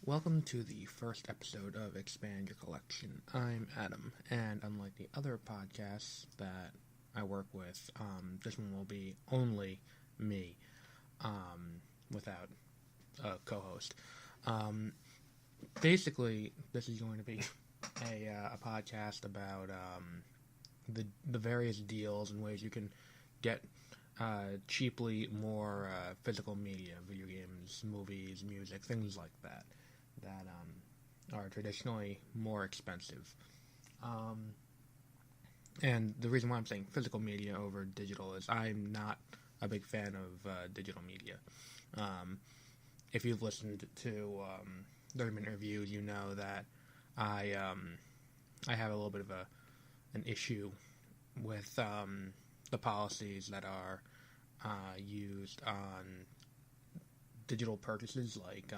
Welcome to the first episode of Expand Your Collection. I'm Adam, and unlike the other podcasts that I work with, this one will be only me, without a co-host. Basically, this is going to be a podcast about the various deals and ways you can get cheaply more physical media, video games, movies, music, things like that are traditionally more expensive. And the reason why I'm saying physical media over digital is I'm not a big fan of digital media. If you've listened to 30-minute reviews, you know that I have a little bit of an issue with the policies that are used on digital purchases, like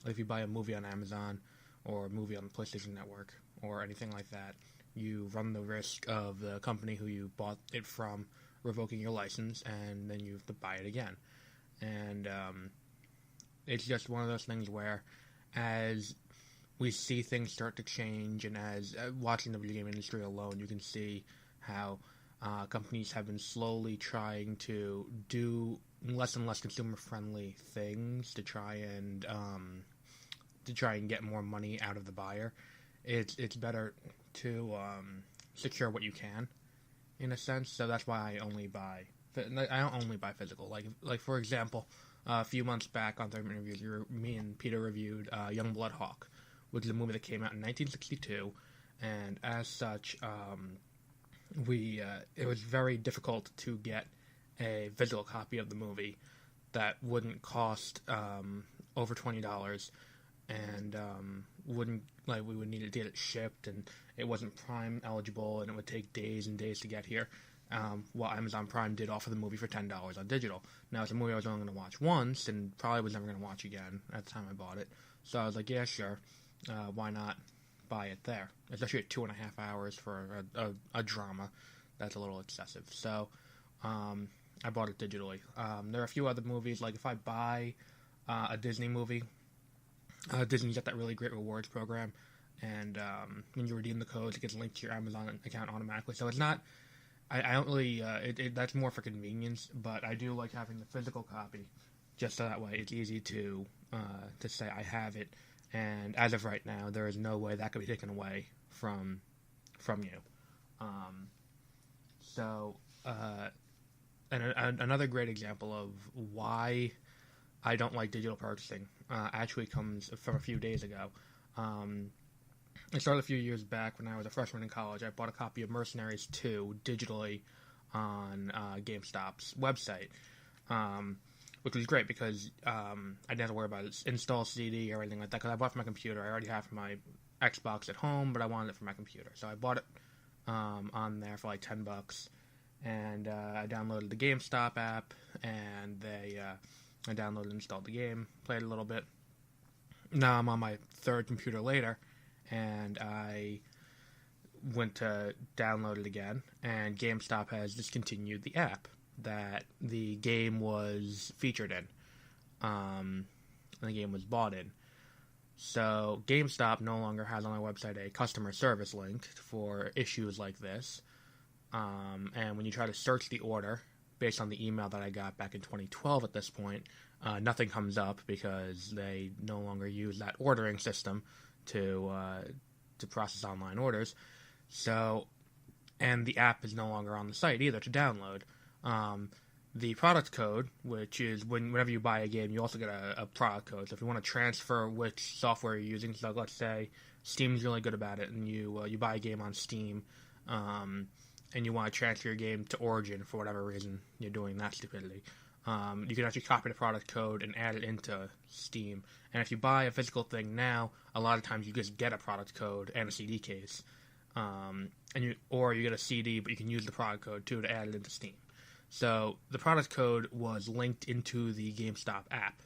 if you buy a movie on Amazon or a movie on the PlayStation Network or anything like that, you run the risk of the company who you bought it from revoking your license, and then you have to buy it again. And it's just one of those things where, as we see things start to change, and as watching the video game industry alone, you can see how companies have been slowly trying to do less and less consumer-friendly things to try and get more money out of the buyer. It's better to secure what you can, in a sense. So that's why I don't only buy physical. Like for example, a few months back on 30-minute reviews, me and Peter reviewed Youngblood Hawk, which is a movie that came out in 1962, and as such, it was very difficult to get a physical copy of the movie that wouldn't cost over $20, and we would need to get it shipped, and it wasn't Prime eligible, and it would take days and days to get here. While Amazon Prime did offer the movie for $10 on digital. Now, it's a movie I was only going to watch once, and probably was never going to watch again at the time I bought it. So I was like, yeah, sure, why not buy it there? Especially at 2.5 hours for a drama. That's a little excessive. So I bought it digitally. There are a few other movies, like if I buy a Disney movie, Disney's got that really great rewards program, and when you redeem the codes, it gets linked to your Amazon account automatically. So it's not, I don't really, that's more for convenience, but I do like having the physical copy, just so that way it's easy to say I have it, and as of right now, there is no way that could be taken away from you. And another great example of why I don't like digital purchasing actually comes from a few days ago. It started a few years back when I was a freshman in college. I bought a copy of Mercenaries 2 digitally on GameStop's website, which was great because I didn't have to worry about install CD or anything like that, because I bought it for my computer. I already have my Xbox at home, but I wanted it for my computer. So I bought it on there for like $10, and I downloaded the GameStop app, and I downloaded and installed the game, played a little bit. Now I'm on my third computer later, and I went to download it again, and GameStop has discontinued the app that the game was featured in, and the game was bought in. So GameStop no longer has on their website a customer service link for issues like this, and when you try to search the order based on the email that I got back in 2012 at this point, nothing comes up because they no longer use that ordering system to process online orders. So, and the app is no longer on the site either to download. The product code, which is whenever you buy a game, you also get a product code. So if you want to transfer which software you're using, so let's say Steam's really good about it, and you buy a game on Steam, and you want to transfer your game to Origin for whatever reason you're doing that stupidity, you can actually copy the product code and add it into Steam. And if you buy a physical thing now, a lot of times you just get a product code and a CD case, or you get a CD, but you can use the product code too to add it into Steam. So the product code was linked into the GameStop app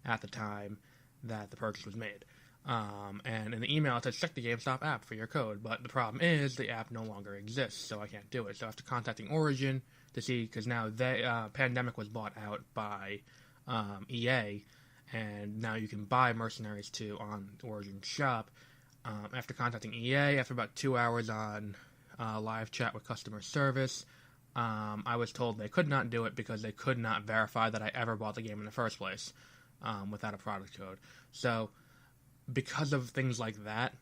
at the time that the purchase was made. And in the email it says, check the GameStop app for your code, but the problem is the app no longer exists, so I can't do it. So after contacting Origin to see, because now Pandemic was bought out by EA, and now you can buy Mercenaries 2 on Origin Shop. After contacting EA, after about 2 hours on live chat with customer service, I was told they could not do it because they could not verify that I ever bought the game in the first place without a product code. So, because of things like that,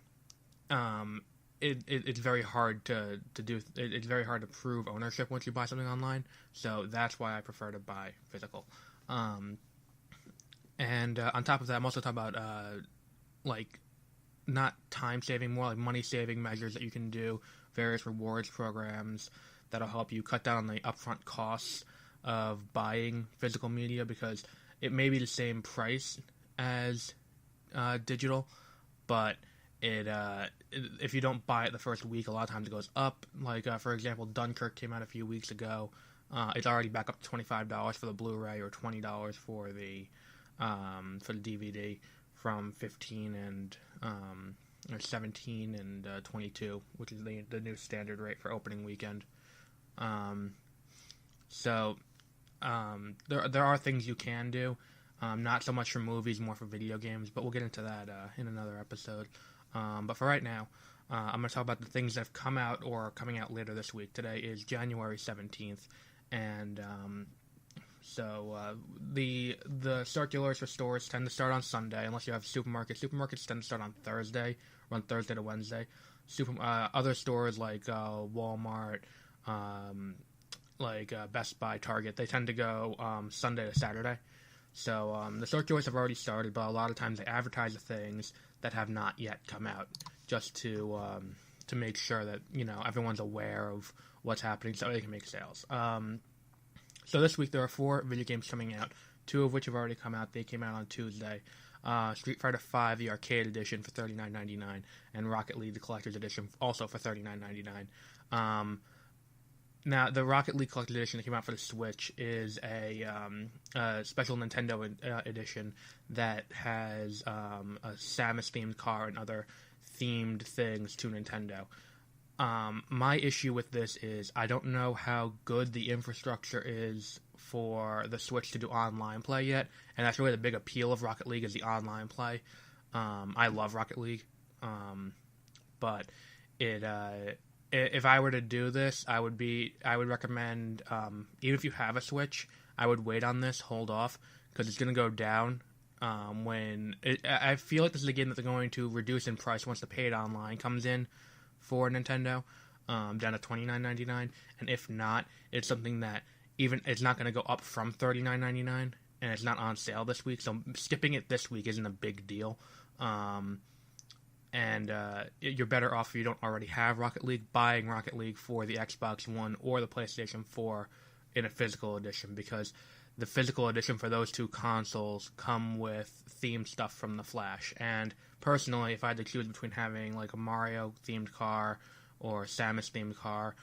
it's very hard to do. It's very hard to prove ownership once you buy something online. So that's why I prefer to buy physical. And on top of that, I'm also talking about like not time saving, more like money saving measures that you can do. Various rewards programs that'll help you cut down on the upfront costs of buying physical media, because it may be the same price as digital, but if you don't buy it the first week, a lot of times it goes up. Like, for example, Dunkirk came out a few weeks ago. It's already back up to $25 for the Blu-ray, or $20 for the DVD, from 15 and or 17 and 22, which is the new standard rate for opening weekend. So there are things you can do. Not so much for movies, more for video games, but we'll get into that in another episode. But for right now, I'm going to talk about the things that have come out or are coming out later this week. Today is January 17th, and so the circulars for stores tend to start on Sunday, unless you have supermarkets. Supermarkets tend to start on Thursday, run Thursday to Wednesday. Other stores like Walmart, Best Buy, Target, they tend to go Sunday to Saturday. So the circulars have already started, but a lot of times they advertise the things that have not yet come out, just to make sure that everyone's aware of what's happening, so they can make sales. So this week there are 4 video games coming out, 2 of which have already come out. They came out on Tuesday. Street Fighter V, the Arcade Edition, for $39.99, and Rocket League, the Collector's Edition, also for $39.99. Now, the Rocket League Collector's Edition that came out for the Switch is a special Nintendo edition that has a Samus-themed car and other themed things to Nintendo. My issue with this is I don't know how good the infrastructure is for the Switch to do online play yet, and that's really the big appeal of Rocket League, is the online play. I love Rocket League, but if I were to do this, I would recommend, even if you have a Switch, I would wait on this, hold off, because it's going to go down. I feel like this is a game that they're going to reduce in price once the paid online comes in for Nintendo, down to $29.99, and if not, it's something that it's not going to go up from $39.99, and it's not on sale this week, so skipping it this week isn't a big deal. And you're better off if you don't already have Rocket League, buying Rocket League for the Xbox One or the PlayStation 4 in a physical edition, because the physical edition for those 2 consoles come with themed stuff from the Flash. And personally, if I had to choose between having like a Mario-themed car or a Samus-themed car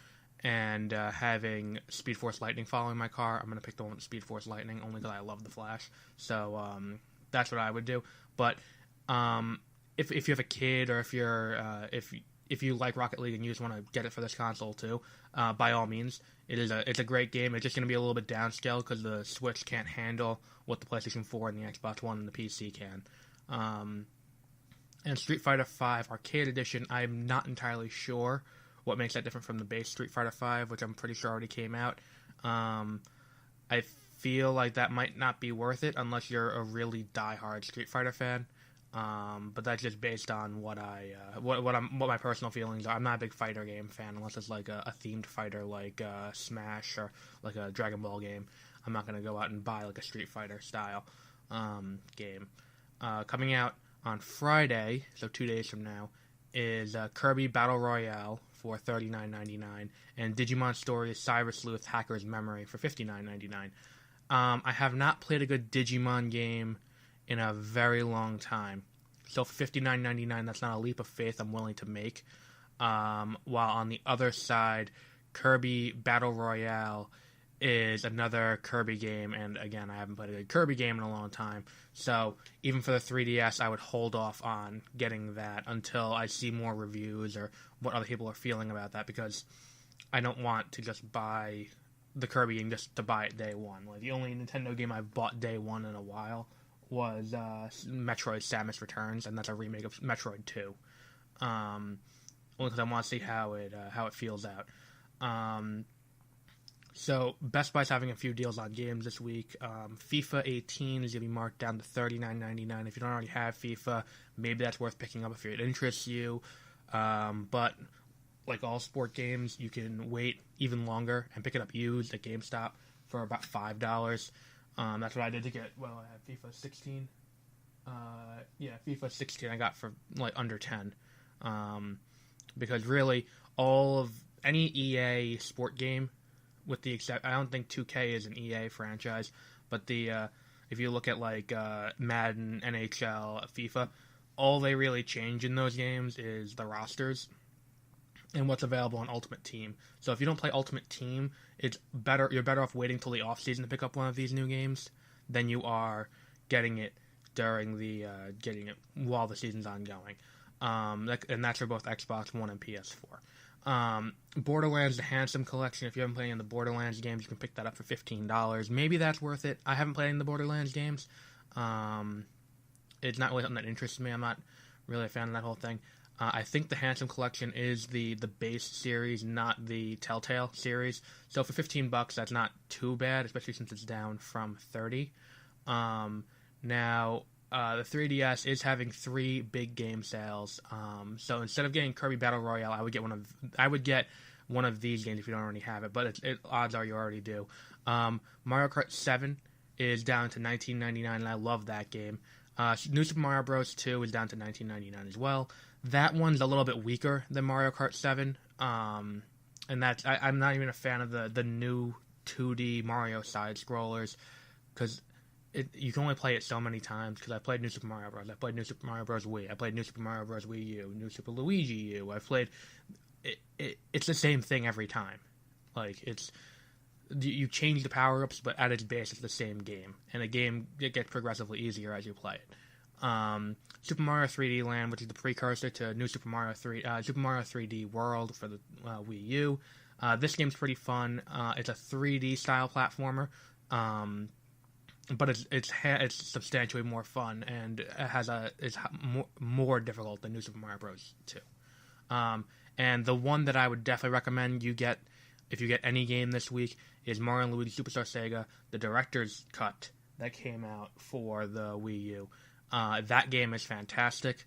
and having Speed Force Lightning following my car, I'm going to pick the one with Speed Force Lightning, only because I love the Flash. So that's what I would do. But if you have a kid, or if you like Rocket League and you just want to get it for this console too, by all means, it's a great game. It's just going to be a little bit downscaled because the Switch can't handle what the PlayStation 4 and the Xbox One and the PC can. And Street Fighter V Arcade Edition, I'm not entirely sure what makes that different from the base Street Fighter V, which I'm pretty sure already came out. I feel like that might not be worth it unless you're a really diehard Street Fighter fan. But that's just based on what my personal feelings are. I'm not a big fighter game fan unless it's like a themed fighter like Smash or like a Dragon Ball game. I'm not going to go out and buy like a Street Fighter style game. Coming out on Friday, so 2 days from now, is Kirby Battle Royale for $39.99 and Digimon Stories Cyber Sleuth Hacker's Memory for $59.99. I have not played a good Digimon game in a very long time. So for $59.99, that's not a leap of faith I'm willing to make. While on the other side, Kirby Battle Royale is another Kirby game, and again, I haven't played a good Kirby game in a long time. So even for the 3DS, I would hold off on getting that until I see more reviews or what other people are feeling about that, because I don't want to just buy the Kirby game just to buy it day one. Like, the only Nintendo game I've bought day one in a while was Metroid Samus Returns, and that's a remake of Metroid 2. Only because I want to see how it feels out. So Best Buy's having a few deals on games this week. FIFA 18 is going to be marked down to $39.99. If you don't already have FIFA, maybe that's worth picking up if it interests you. But like all sport games, you can wait even longer and pick it up used at GameStop for about $5. That's what I did to get. Well, I had FIFA 16. FIFA 16 I got for like under 10. Because really, all of any EA sport game, with the except, I don't think 2K is an EA franchise, but if you look at like Madden, NHL, FIFA, all they really change in those games is the rosters and what's available on Ultimate Team. So if you don't play Ultimate Team, you're better off waiting till the off season to pick up one of these new games than you are getting it while the season's ongoing. And that's for both Xbox One and PS4. Borderlands: The Handsome Collection. If you haven't played any of the Borderlands games, you can pick that up for $15. Maybe that's worth it. I haven't played any of the Borderlands games. It's not really something that interests me. I'm not really a fan of that whole thing. I think the Handsome Collection is the base series, not the Telltale series. So for $15, that's not too bad, especially since it's down from $30. Now, the 3DS is having 3 big game sales. So instead of getting Kirby Battle Royale, I would get one of these games if you don't already have it. But odds are you already do. Mario Kart 7 is down to $19.99, and I love that game. New Super Mario Bros. 2 is down to $19.99 as well. That one's a little bit weaker than Mario Kart 7. And I'm not even a fan of the new 2D Mario side scrollers, because you can only play it so many times. Because I played New Super Mario Bros. I played New Super Mario Bros. Wii. I played New Super Mario Bros. Wii U. New Super Luigi U. I've played. It's the same thing every time. Like you change the power ups, but at its base, it's the same game. And it gets progressively easier as you play it. Super Mario 3D Land, which is the precursor to New Super Mario 3D World for the Wii U. This game's pretty fun. It's a 3D style platformer. But it's substantially more fun, and it's more difficult than New Super Mario Bros. 2. And the one that I would definitely recommend you get if you get any game this week is Mario & Luigi Superstar Sega, the director's cut that came out for the Wii U. That game is fantastic.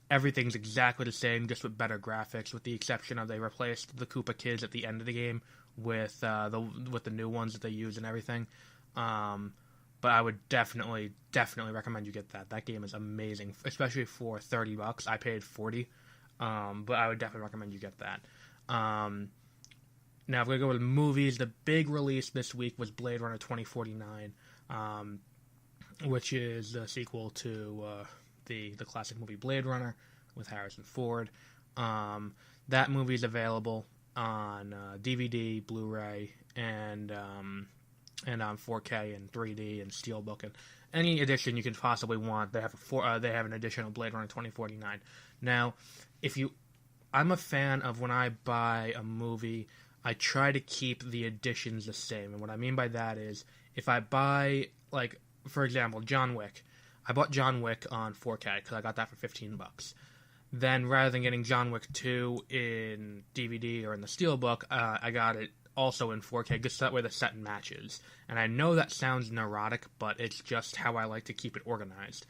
Everything's exactly the same, just with better graphics, with the exception of they replaced the Koopa Kids at the end of the game with the new ones that they use and everything. But I would definitely recommend you get that. That game is amazing, especially for $30. I paid $40, but I would definitely recommend you get that. Now, if we go with movies, the big release this week was Blade Runner 2049, which is the sequel to the classic movie Blade Runner with Harrison Ford. That movie is available on DVD, Blu-ray, and on 4K and 3D and Steelbook and any edition you can possibly want. They have an edition of Blade Runner 2049. Now, I'm a fan of when I buy a movie, I try to keep the editions the same. And what I mean by that is, if I buy, like, for example, John Wick. I bought John Wick on 4K because I got that for $15. Then, rather than getting John Wick 2 in DVD or in the Steelbook, I got it also in 4K, just that way the set matches. And I know that sounds neurotic, but it's just how I like to keep it organized.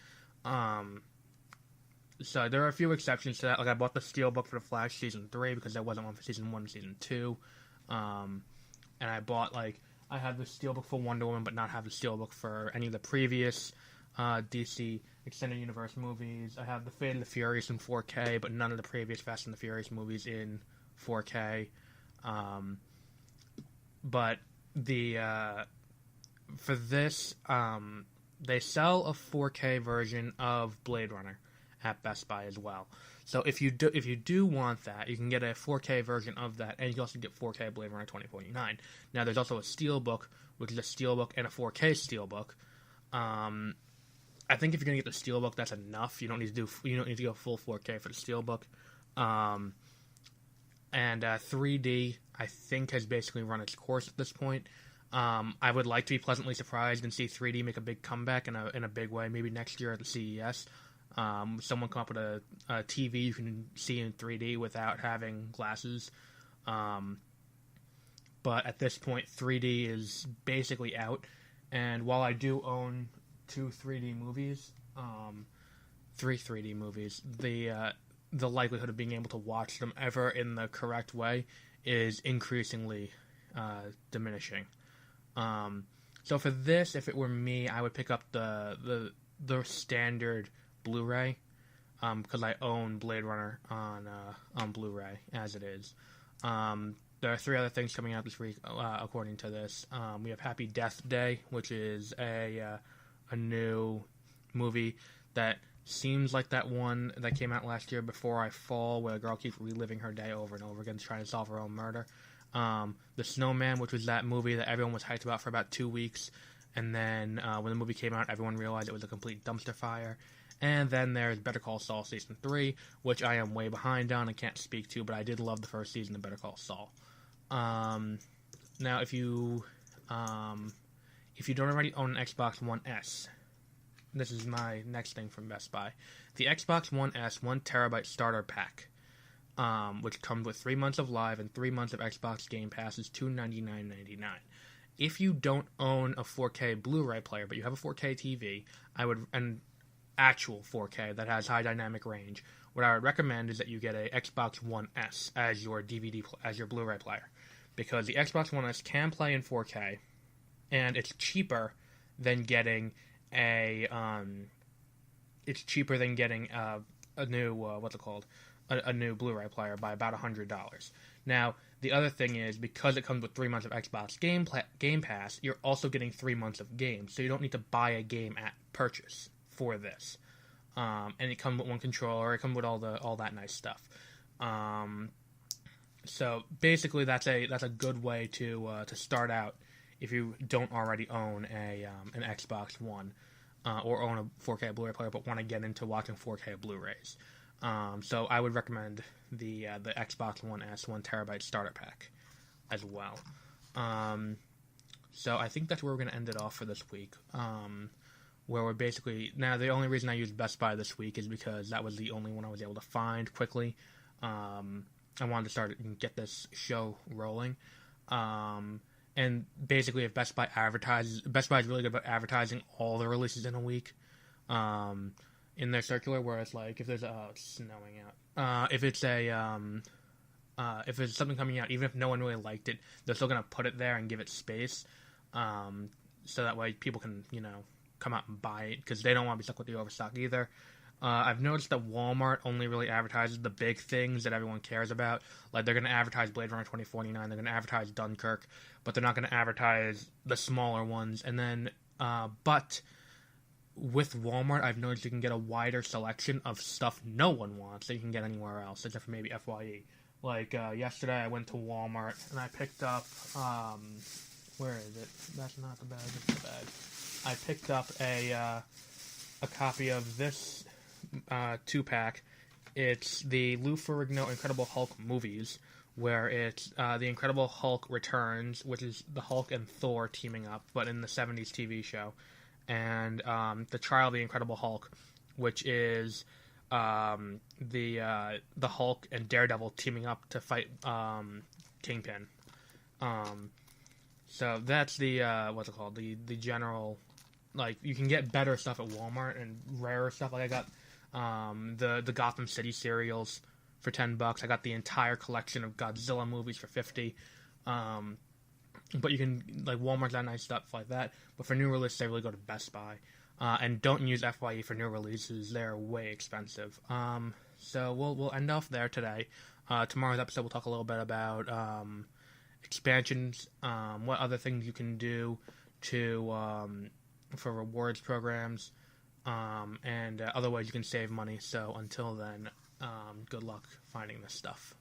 So there are a few exceptions to that. Like, I bought the Steelbook for The Flash Season 3 because there wasn't one for Season 1 and Season 2. And I had the Steelbook for Wonder Woman, but not have the Steelbook for any of the previous DC Extended Universe movies. I have the Fate of the Furious in 4K, but none of the previous Fast and the Furious movies in 4K. But for this, they sell a 4K version of Blade Runner at Best Buy as well. So if you do want that, you can get a 4K version of that, and you can also get 4K Blade Runner 2049. Now, there's also a Steelbook, which is a Steelbook and a 4K Steelbook. I think if you're gonna get the Steelbook, that's enough. You don't need to go full 4K for the Steelbook. And 3D, I think, has basically run its course at this point. I would like to be pleasantly surprised and see 3D make a big comeback in a big way. Maybe next year at the CES, someone come up with a TV you can see in 3D without having glasses. But at this point, 3D is basically out. And while I do own two 3D movies, three 3D movies, the likelihood of being able to watch them ever in the correct way is increasingly diminishing. So for this, if it were me, I would pick up the standard Blu-ray, because I own Blade Runner on Blu-ray as it is. There are three other things coming out this week, according to this. We have Happy Death Day, which is a new movie that seems like that one that came out last year, Before I Fall, where a girl keeps reliving her day over and over again trying to solve her own murder. The Snowman, which was that movie that everyone was hyped about for about 2 weeks, and then when the movie came out, everyone realized it was a complete dumpster fire. And then there's Better Call Saul Season 3, which I am way behind on and can't speak to, but I did love the first season of Better Call Saul. Now, if you don't already own an Xbox One S, this is my next thing from Best Buy. The Xbox One S 1 terabyte starter pack, which comes with 3 months of Live and 3 months of Xbox Game Pass, is $299.99. If you don't own a 4K Blu-ray player, but you have a 4K TV, an actual 4K that has high dynamic range, what I would recommend is that you get a Xbox One S as your as your Blu-ray player, because the Xbox One S can play in 4K, and it's cheaper than getting a new a new Blu-ray player by about $100. Now, the other thing is, because it comes with 3 months of Xbox Game Pass, you're also getting 3 months of games, so you don't need to buy a game at purchase for this. And it comes with one controller. It comes with all that nice stuff. So basically, that's a good way to start out if you don't already own an Xbox One or own a 4K Blu-ray player, but want to get into watching 4K Blu-rays. So I would recommend the Xbox One S 1 terabyte starter pack as well. So I think that's where we're going to end it off for this week. Where we're basically... Now, the only reason I used Best Buy this week is because that was the only one I was able to find quickly. I wanted to start and get this show rolling. And basically, if Best Buy advertises... Best Buy is really good about advertising all the releases in a week in their circular, whereas, like, if there's... it's snowing out. If it's if there's something coming out, even if no one really liked it, they're still going to put it there and give it space. So that way people can, come out and buy it, because they don't want to be stuck with the overstock either. I've noticed that Walmart only really advertises the big things that everyone cares about. Like, they're going to advertise Blade Runner 2049, they're going to advertise Dunkirk, but they're not going to advertise the smaller ones. And then, but with Walmart, I've noticed you can get a wider selection of stuff no one wants that you can get anywhere else, except for maybe FYE. Like, yesterday I went to Walmart and I picked up, where is it? That's not the bag, it's the bag. I picked up a copy of this 2-pack. It's the Lou Ferrigno Incredible Hulk movies, where it's the Incredible Hulk Returns, which is the Hulk and Thor teaming up, but in the 70s TV show, and the Trial of the Incredible Hulk, which is the Hulk and Daredevil teaming up to fight Kingpin. So that's the what's it called? The general. Like, you can get better stuff at Walmart and rarer stuff. Like, I got the Gotham City serials for $10. I got the entire collection of Godzilla movies for $50. But you can, like, Walmart's got nice stuff like that. But for new releases, I really go to Best Buy. And don't use FYE for new releases. They're way expensive. So we'll end off there today. Tomorrow's episode, we'll talk a little bit about expansions, what other things you can do to... for rewards programs, and other ways you can save money. So until then, good luck finding this stuff.